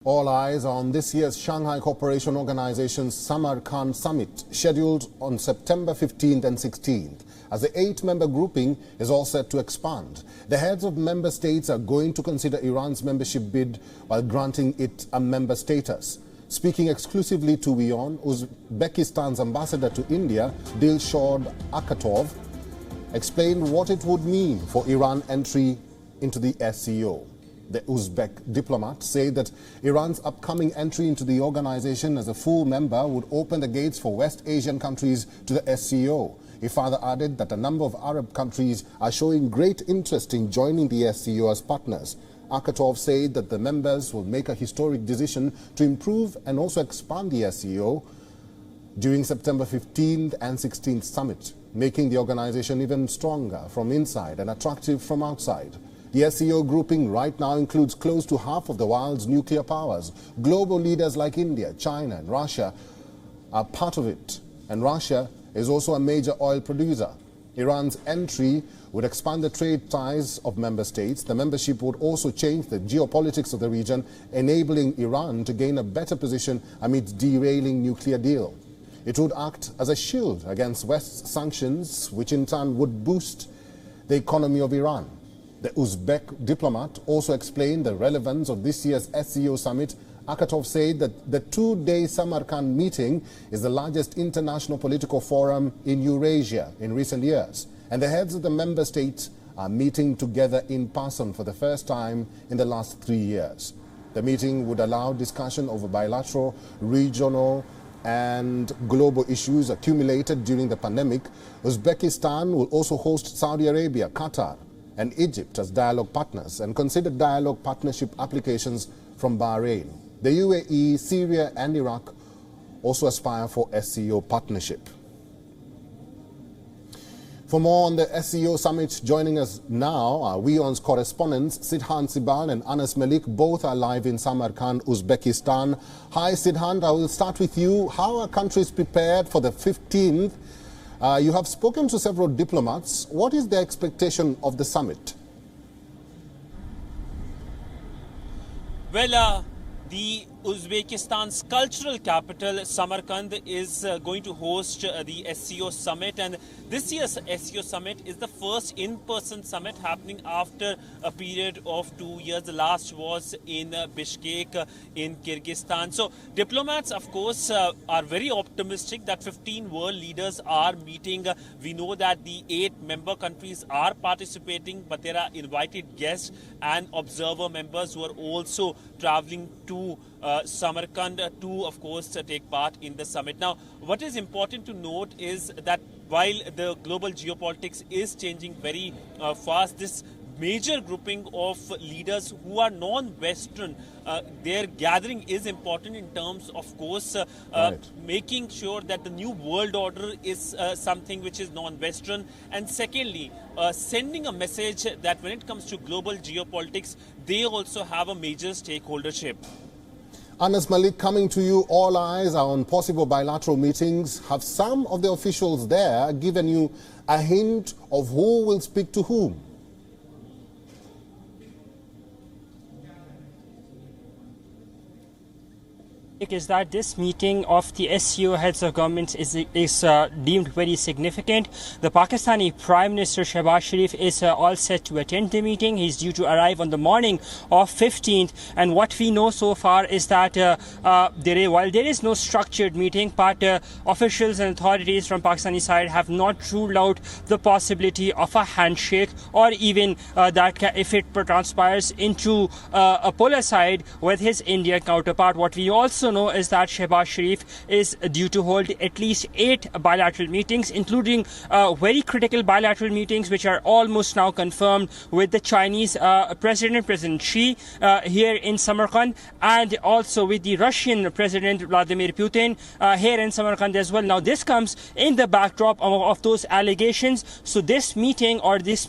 All eyes are on this year's Shanghai Cooperation Organization's Samarkand Summit, scheduled on September 15th and 16th, as the 8-member grouping is all set to expand. The heads of member states are going to consider Iran's membership bid while granting it a member status. Speaking exclusively to WION, Uzbekistan's ambassador to India, Dilshod Akatov, explained what it would mean for Iran entry into the SCO. The Uzbek diplomat said that Iran's upcoming entry into the organization as a full member would open the gates for West Asian countries to the SCO. He further added that a number of Arab countries are showing great interest in joining the SCO as partners. Akatov said that the members will make a historic decision to improve and also expand the SCO during September 15th and 16th summit, making the organization even stronger from inside and attractive from outside. The SCO grouping right now includes close to half of the world's nuclear powers. Global leaders like India, China and Russia are part of it. And Russia is also a major oil producer. Iran's entry would expand the trade ties of member states. The membership would also change the geopolitics of the region, enabling Iran to gain a better position amid derailing nuclear deal. It would act as a shield against West's sanctions, which in turn would boost the economy of Iran. The Uzbek diplomat also explained the relevance of this year's SCO summit. Akatov said that the two-day Samarkand meeting is the largest international political forum in Eurasia in recent years, and the heads of the member states are meeting together in person for the first time in the last 3 years. The meeting would allow discussion over bilateral, regional and global issues accumulated during the pandemic. Uzbekistan will also host Saudi Arabia, Qatar and Egypt as dialogue partners and consider dialogue partnership applications from Bahrain. The UAE, Syria and Iraq also aspire for SCO partnership. For more on the SCO summit, joining us now are WION's correspondents Sidhan Sibal and Anas Malik. Both are live in Samarkand, Uzbekistan. Hi Sidhan, I will start with you. How are countries prepared for the 15th? You have spoken to several diplomats. What is the expectation of the summit? Well, the Uzbekistan's cultural capital, Samarkand, is going to host the SCO summit, and this year's SCO summit is the first in-person summit happening after a period of 2 years. The last was in Bishkek in Kyrgyzstan. So diplomats, of course, are very optimistic that 15 world leaders are meeting. We know that the 8 member countries are participating, but there are invited guests and observer members who are also traveling to Samarkand to, of course, take part in the summit. Now, what is important to note is that while the global geopolitics is changing very fast, this major grouping of leaders who are non-Western, their gathering is important in terms, of course, making sure that the new world order is something which is non-Western, and secondly, sending a message that when it comes to global geopolitics, they also have a major stakeholdership. Anas Malik, coming to you, all eyes are on possible bilateral meetings. Have some of the officials there given you a hint of who will speak to whom? Is that this meeting of the SCO heads of governments is deemed very significant. The Pakistani Prime Minister Shehbaz Sharif is all set to attend the meeting. He's due to arrive on the morning of 15th, and what we know so far is that while there is no structured meeting, but officials and authorities from Pakistani side have not ruled out the possibility of a handshake, or even that if it transpires into a polar side with his Indian counterpart. What we also know is that Shehbaz Sharif is due to hold at least 8 bilateral meetings, including very critical bilateral meetings which are almost now confirmed with the Chinese President Xi here in Samarkand, and also with the Russian President Vladimir Putin here in Samarkand as well. Now this comes in the backdrop of those allegations. So this meeting, or this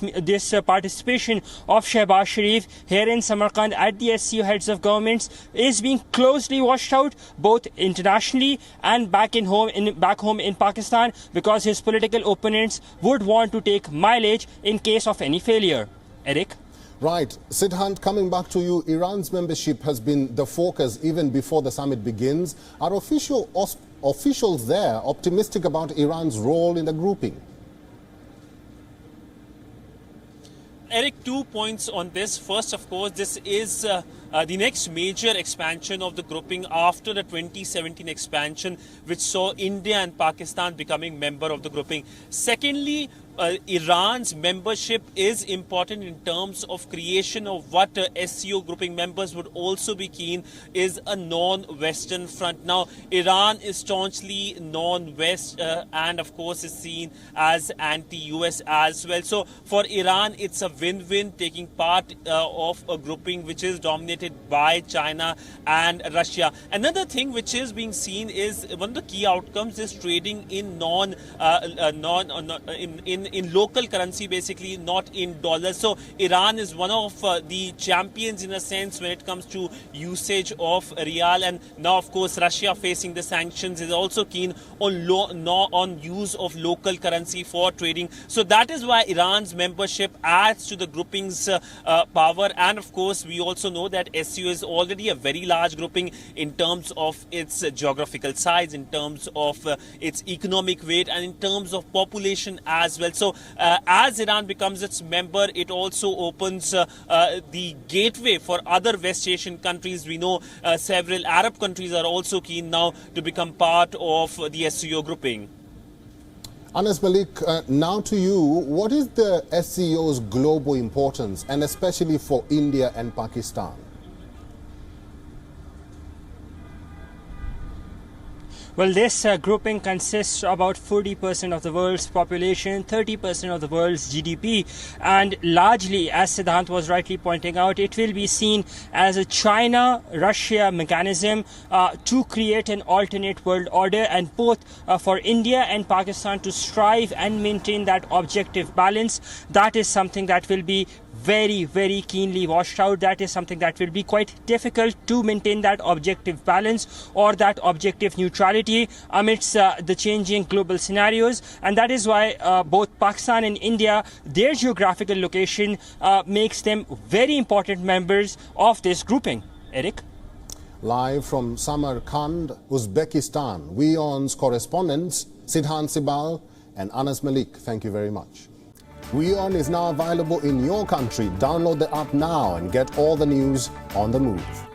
participation of Shehbaz Sharif here in Samarkand at the SCO heads of governments is being closely watched out, both internationally and back home in Pakistan, because his political opponents would want to take mileage in case of any failure. Eric? Right. Siddhant, coming back to you, Iran's membership has been the focus even before the summit begins. Are officials there optimistic about Iran's role in the grouping? Eric, 2 points on this. First, of course, this is the next major expansion of the grouping after the 2017 expansion, which saw India and Pakistan becoming member of the grouping. Secondly, Iran's membership is important in terms of creation of what SCO grouping members would also be keen is a non-Western front. Now, Iran is staunchly non-West and of course is seen as anti-US as well. So for Iran, it's a win-win taking part of a grouping which is dominated by China and Russia. Another thing which is being seen is one of the key outcomes is trading in in local currency, basically not in dollars. So Iran is one of the champions in a sense when it comes to usage of rial, and now of course Russia facing the sanctions is also keen on use of local currency for trading. So that is why Iran's membership adds to the grouping's power, and of course we also know that SCO is already a very large grouping in terms of its geographical size, in terms of its economic weight, and in terms of population as well. So as Iran becomes its member, it also opens the gateway for other West Asian countries. We know several Arab countries are also keen now to become part of the SCO grouping. Anas Malik, now to you, what is the SCO's global importance, and especially for India and Pakistan? Well, this grouping consists of about 40% of the world's population, 30% of the world's GDP, and largely, as Siddhant was rightly pointing out, it will be seen as a China-Russia mechanism to create an alternate world order, and both for India and Pakistan to strive and maintain that objective balance. That is something that will be very, very keenly watched out. That is something that will be quite difficult to maintain that objective balance or that objective neutrality amidst the changing global scenarios. And that is why both Pakistan and India, their geographical location makes them very important members of this grouping. Eric? Live from Samarkand, Uzbekistan, WION's correspondents Siddhant Sibal and Anas Malik, thank you very much. WION is now available in your country. Download the app now and get all the news on the move.